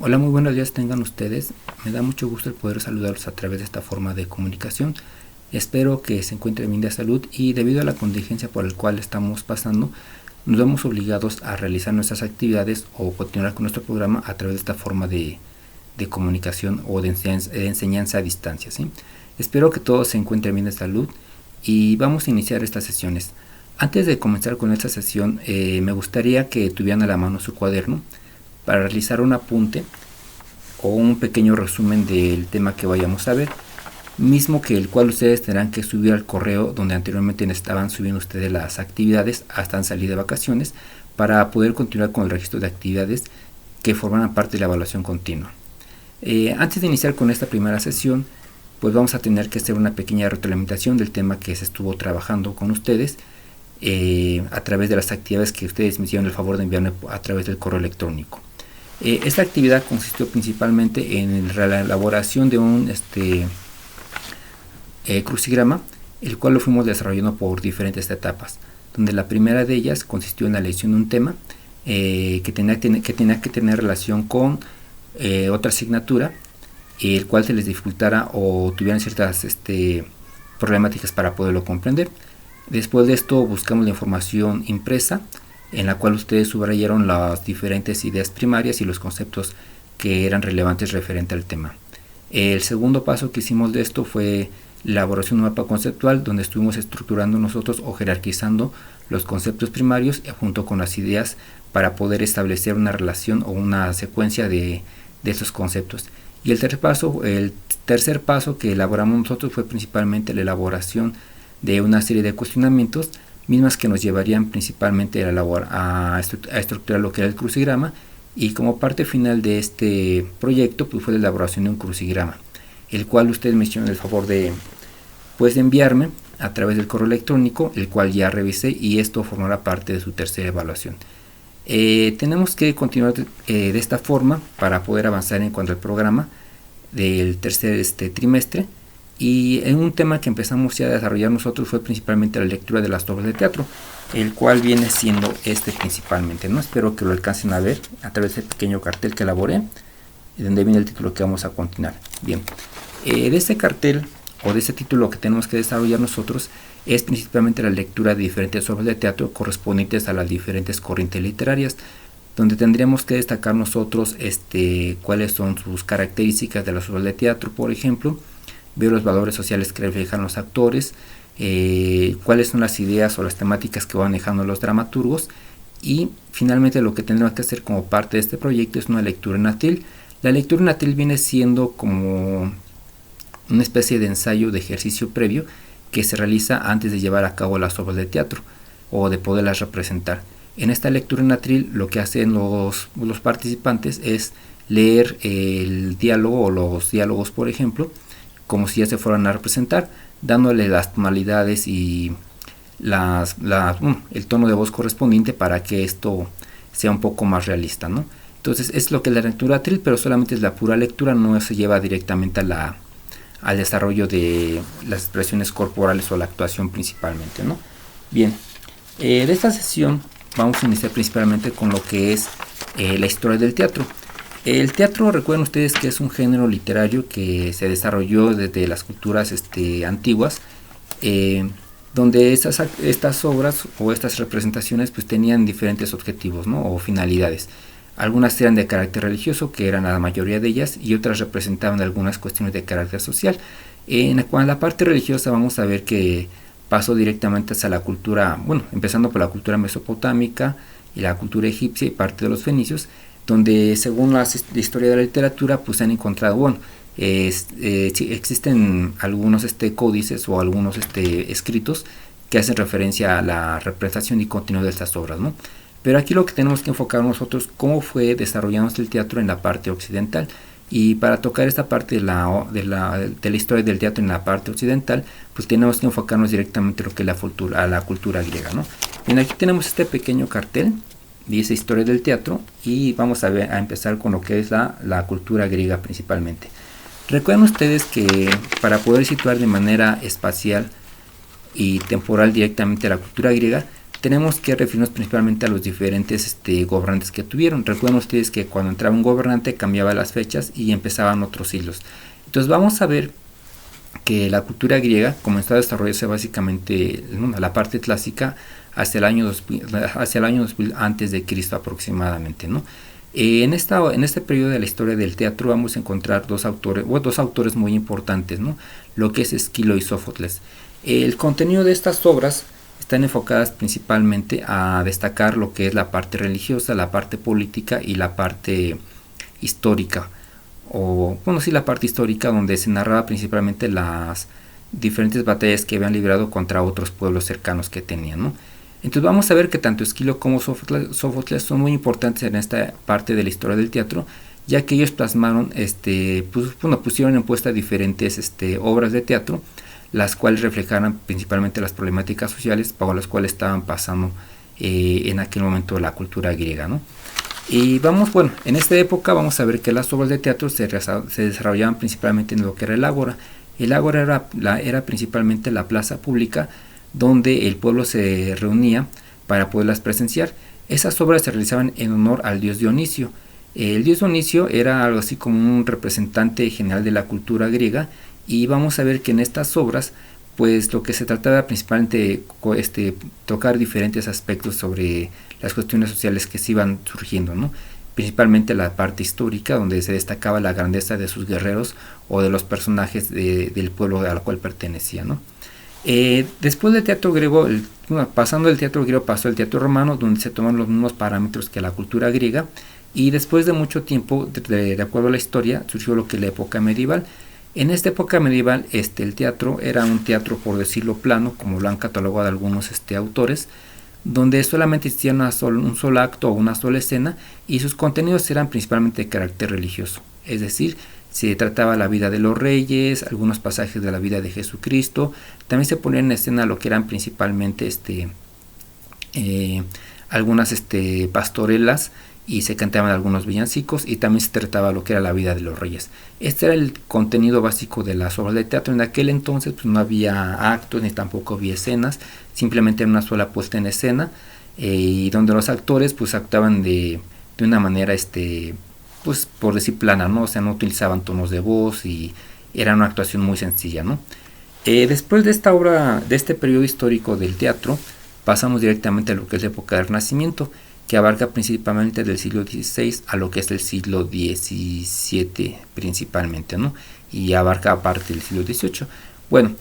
Hola, muy buenos días tengan ustedes. Me da mucho gusto el poder saludarlos a través de esta forma de comunicación. Espero que se encuentren bien de salud y debido a la contingencia por la cual estamos pasando, nos vemos obligados a realizar nuestras actividades o continuar con nuestro programa a través de esta forma de comunicación o de enseñanza a distancia, ¿sí? Espero que todos se encuentren bien de salud y vamos a iniciar estas sesiones. Antes de comenzar con esta sesión, me gustaría que tuvieran a la mano su cuaderno para realizar un apunte o un pequeño resumen del tema que vayamos a ver, mismo que el cual ustedes tendrán que subir al correo donde anteriormente estaban subiendo ustedes las actividades hasta salir de vacaciones para poder continuar con el registro de actividades que forman parte de la evaluación continua. Antes de iniciar con esta primera sesión, pues vamos a tener que hacer una pequeña retroalimentación del tema que se estuvo trabajando con ustedes a través de las actividades que ustedes me hicieron el favor de enviarme a través del correo electrónico. Esta actividad consistió principalmente en la elaboración de un crucigrama, el cual lo fuimos desarrollando por diferentes etapas, donde la primera de ellas consistió en la elección de un tema que tenía que tener relación con otra asignatura, el cual se les dificultara o tuvieran ciertas problemáticas para poderlo comprender. Después de esto buscamos la información impresa, en la cual ustedes subrayaron las diferentes ideas primarias y los conceptos que eran relevantes referente al tema. El segundo paso que hicimos de esto fue la elaboración de un mapa conceptual, donde estuvimos estructurando nosotros o jerarquizando los conceptos primarios junto con las ideas para poder establecer una relación o una secuencia de esos conceptos. Y el tercer paso que elaboramos nosotros fue principalmente la elaboración de una serie de cuestionamientos, mismas que nos llevarían principalmente a estructurar lo que era el crucigrama, y como parte final de este proyecto pues fue la elaboración de un crucigrama, el cual ustedes me hicieron el favor de enviarme a través del correo electrónico, el cual ya revisé y esto formará parte de su tercera evaluación. Tenemos que continuar de esta forma para poder avanzar en cuanto al programa del tercer trimestre. Y en un tema que empezamos ya a desarrollar nosotros fue principalmente la lectura de las obras de teatro, el cual viene siendo principalmente, ¿no? Espero que lo alcancen a ver a través del pequeño cartel que elaboré, donde viene el título que vamos a continuar. Bien, de este cartel o de este título que tenemos que desarrollar nosotros es principalmente la lectura de diferentes obras de teatro correspondientes a las diferentes corrientes literarias, donde tendríamos que destacar nosotros cuáles son sus características de las obras de teatro, por ejemplo, ver los valores sociales que reflejan los actores, cuáles son las ideas o las temáticas que van dejando los dramaturgos, y finalmente lo que tendremos que hacer como parte de este proyecto es una lectura en atril. La lectura en atril viene siendo como una especie de ensayo de ejercicio previo que se realiza antes de llevar a cabo las obras de teatro o de poderlas representar. En esta lectura en atril lo que hacen los participantes es leer el diálogo o los diálogos, por ejemplo, como si ya se fueran a representar, dándole las tonalidades y el tono de voz correspondiente para que esto sea un poco más realista, ¿no? Entonces es lo que es la lectura atril, pero solamente es la pura lectura, no se lleva directamente al desarrollo de las expresiones corporales o la actuación principalmente, ¿no? Bien, de esta sesión vamos a iniciar principalmente con lo que es la historia del teatro. El teatro, recuerden ustedes que es un género literario que se desarrolló desde las culturas antiguas, donde estas obras o estas representaciones pues tenían diferentes objetivos, ¿no? O finalidades. Algunas eran de carácter religioso, que eran la mayoría de ellas, y otras representaban algunas cuestiones de carácter social. En la parte religiosa vamos a ver que pasó directamente hacia la cultura, empezando por la cultura mesopotámica y la cultura egipcia y parte de los fenicios, donde según la historia de la literatura pues se han encontrado, existen algunos códices o algunos escritos que hacen referencia a la representación y contenido de estas obras, ¿no? Pero aquí lo que tenemos que enfocar nosotros cómo fue desarrollándose el teatro en la parte occidental, y para tocar esta parte de la historia del teatro en la parte occidental pues tenemos que enfocarnos directamente en lo que es la cultura griega, ¿no? Bien, aquí tenemos este pequeño cartel dice historia del teatro y vamos a empezar con lo que es la cultura griega principalmente. Recuerden ustedes que para poder situar de manera espacial y temporal directamente la cultura griega tenemos que referirnos principalmente a los diferentes gobernantes que tuvieron. Recuerden ustedes que cuando entraba un gobernante cambiaba las fechas y empezaban otros siglos. Entonces vamos a ver que la cultura griega comenzó a desarrollarse básicamente la parte clásica hacia el año 2000 antes de Cristo aproximadamente, ¿no? En este periodo de la historia del teatro vamos a encontrar dos autores muy importantes, ¿no? Lo que es Esquilo y Sófocles. El contenido de estas obras están enfocadas principalmente a destacar lo que es la parte religiosa, la parte política y la parte histórica, la parte histórica, donde se narraba principalmente las diferentes batallas que habían librado contra otros pueblos cercanos que tenían, ¿no? Entonces vamos a ver que tanto Esquilo como Sófocles son muy importantes en esta parte de la historia del teatro, ya que ellos plasmaron, pusieron en puesta diferentes obras de teatro, las cuales reflejaran principalmente las problemáticas sociales por las cuales estaban pasando en aquel momento la cultura griega, ¿no? Y en esta época vamos a ver que las obras de teatro se desarrollaban principalmente en lo que era el ágora. El ágora era principalmente la plaza pública donde el pueblo se reunía para poderlas presenciar. Esas obras se realizaban en honor al dios Dionisio. El dios Dionisio era algo así como un representante general de la cultura griega, y vamos a ver que en estas obras pues lo que se trataba principalmente de tocar diferentes aspectos sobre las cuestiones sociales que se iban surgiendo, ¿no? Principalmente la parte histórica, donde se destacaba la grandeza de sus guerreros o de los personajes del pueblo al cual pertenecía, ¿no? Después del teatro griego, pasando del teatro griego pasó el teatro romano, donde se toman los mismos parámetros que la cultura griega, y después de mucho tiempo, de acuerdo a la historia, surgió lo que es la época medieval. En esta época medieval, el teatro era un teatro, por decirlo plano, como lo han catalogado algunos autores, donde solamente existía un solo acto o una sola escena, y sus contenidos eran principalmente de carácter religioso. Es decir, se trataba la vida de los reyes, algunos pasajes de la vida de Jesucristo. También se ponían en escena lo que eran principalmente algunas pastorelas, y se cantaban algunos villancicos, y también se trataba lo que era la vida de los reyes. Este era el contenido básico de las obras de teatro. En aquel entonces pues no había actos ni tampoco había escenas, simplemente era una sola puesta en escena, y donde los actores pues actuaban de una manera pues por decir plana, ¿no? O sea, no utilizaban tonos de voz y era una actuación muy sencilla, ¿no? Después de esta obra, de este periodo histórico del teatro, pasamos directamente a lo que es la época del Renacimiento, que abarca principalmente del siglo XVI a lo que es el siglo XVII principalmente, ¿no? Y abarca parte del siglo XVIII. Bueno,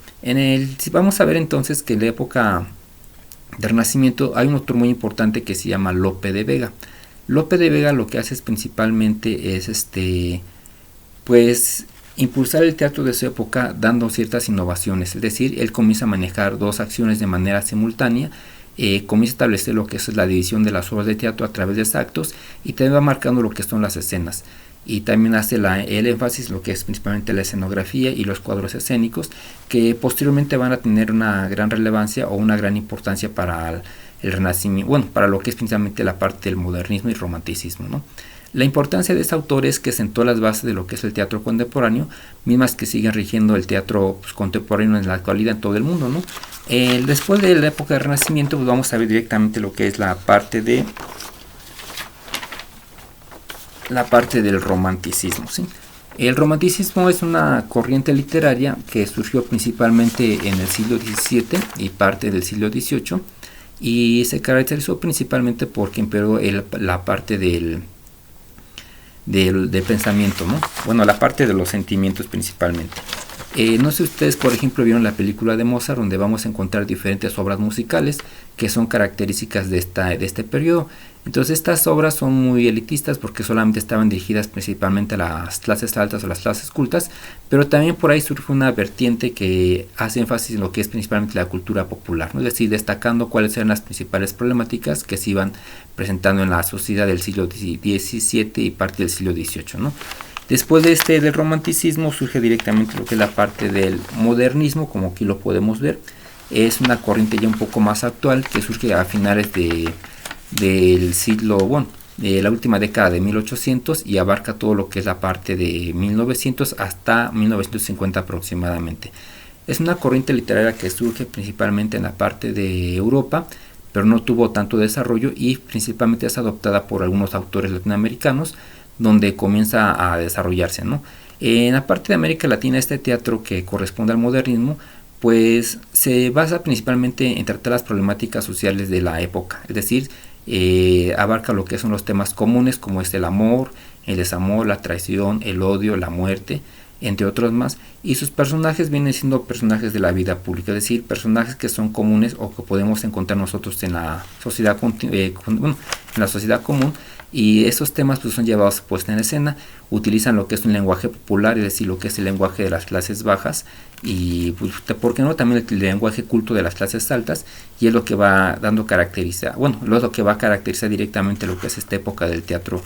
vamos a ver entonces que en la época del Renacimiento hay un autor muy importante que se llama Lope de Vega. Lope de Vega lo que hace principalmente es pues impulsar el teatro de su época dando ciertas innovaciones. Es decir, él comienza a manejar dos acciones de manera simultánea. Comienza a establecer lo que es la división de las obras de teatro a través de actos, y también va marcando lo que son las escenas, y también hace el énfasis lo que es principalmente la escenografía y los cuadros escénicos, que posteriormente van a tener una gran relevancia o una gran importancia para el Renacimiento, para lo que es principalmente la parte del modernismo y romanticismo, ¿no? La importancia de este autor es que sentó las bases de lo que es el teatro contemporáneo, mismas que siguen rigiendo el teatro contemporáneo en la actualidad en todo el mundo, ¿no? Después de la época del Renacimiento, pues vamos a ver directamente lo que es la parte del romanticismo, ¿sí? El romanticismo es una corriente literaria que surgió principalmente en el siglo XVII y parte del siglo XVIII, y se caracterizó principalmente porque imperó la parte del pensamiento, ¿no? Bueno, la parte de los sentimientos principalmente. No sé si ustedes, por ejemplo, vieron la película de Mozart, donde vamos a encontrar diferentes obras musicales que son características de este periodo. Entonces estas obras son muy elitistas porque solamente estaban dirigidas principalmente a las clases altas o las clases cultas, pero también por ahí surge una vertiente que hace énfasis en lo que es principalmente la cultura popular, ¿no? Es decir, destacando cuáles eran las principales problemáticas que se iban presentando en la sociedad del siglo XVII y parte del siglo XVIII, ¿no? Después del romanticismo surge directamente lo que es la parte del modernismo, como aquí lo podemos ver. Es una corriente ya un poco más actual que surge a finales del siglo, de la última década de 1800, y abarca todo lo que es la parte de 1900 hasta 1950 aproximadamente. Es una corriente literaria que surge principalmente en la parte de Europa, pero no tuvo tanto desarrollo y principalmente es adoptada por algunos autores latinoamericanos, donde comienza a desarrollarse, ¿no? En la parte de América Latina, este teatro que corresponde al modernismo, pues se basa principalmente en tratar las problemáticas sociales de la época, es decir, abarca lo que son los temas comunes como es el amor, el desamor, la traición, el odio, la muerte, entre otros más, y sus personajes vienen siendo personajes de la vida pública, es decir, personajes que son comunes o que podemos encontrar nosotros en la sociedad, en la sociedad común, y esos temas pues son llevados puesta en escena, utilizan lo que es un lenguaje popular, es decir, lo que es el lenguaje de las clases bajas y pues, ¿por qué no? También el lenguaje culto de las clases altas, y es lo que va dando lo que va a caracterizar directamente lo que es esta época del teatro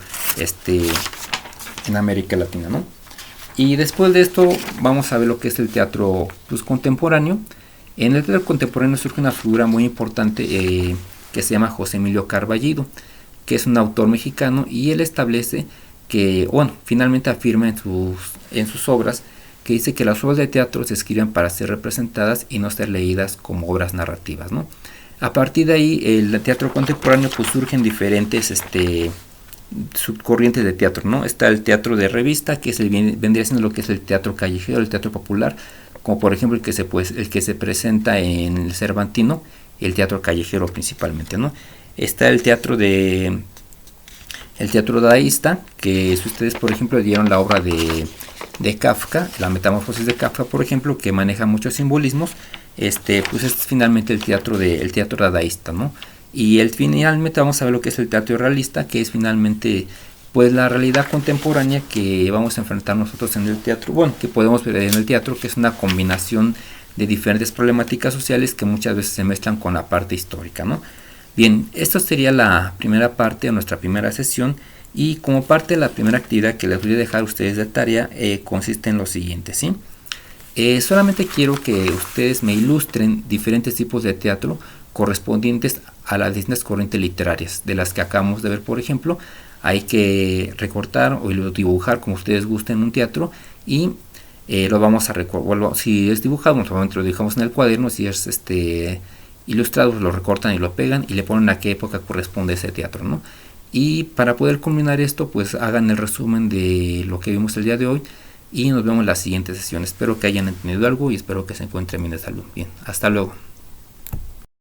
en América Latina, ¿no? Y después de esto vamos a ver lo que es el teatro pues, contemporáneo. En el teatro contemporáneo surge una figura muy importante que se llama José Emilio Carballido, que es un autor mexicano, y él establece que, finalmente afirma en sus obras, que dice que las obras de teatro se escriben para ser representadas y no ser leídas como obras narrativas, ¿no? A partir de ahí, el teatro contemporáneo pues surgen diferentes subcorrientes de teatro, ¿no? Está el teatro de revista, que vendría siendo lo que es el teatro callejero, el teatro popular, como por ejemplo el que se presenta en el Cervantino, el teatro callejero principalmente, ¿no? Está el teatro dadaísta, que si ustedes por ejemplo dieron la obra de Kafka, la Metamorfosis de Kafka por ejemplo, que maneja muchos simbolismos, pues es finalmente el teatro dadaísta, ¿no? Y finalmente vamos a ver lo que es el teatro realista, que es finalmente pues la realidad contemporánea que vamos a enfrentar nosotros en el teatro, que podemos ver en el teatro, que es una combinación de diferentes problemáticas sociales que muchas veces se mezclan con la parte histórica, ¿no? Bien, esto sería la primera parte de nuestra primera sesión, y como parte de la primera actividad que les voy a dejar a ustedes de tarea consiste en lo siguiente, ¿sí? Solamente quiero que ustedes me ilustren diferentes tipos de teatro correspondientes a las distintas corrientes literarias de las que acabamos de ver. Por ejemplo, hay que recortar o dibujar como ustedes gusten un teatro, y lo vamos a recortar. Si es dibujado, normalmente lo dibujamos en el cuaderno. Si es ilustrado, lo recortan y lo pegan y le ponen a qué época corresponde ese teatro, ¿no? Y para poder culminar esto, pues hagan el resumen de lo que vimos el día de hoy, y nos vemos en la siguiente sesión. Espero que hayan entendido algo y espero que se encuentren bien de salud. Bien, hasta luego.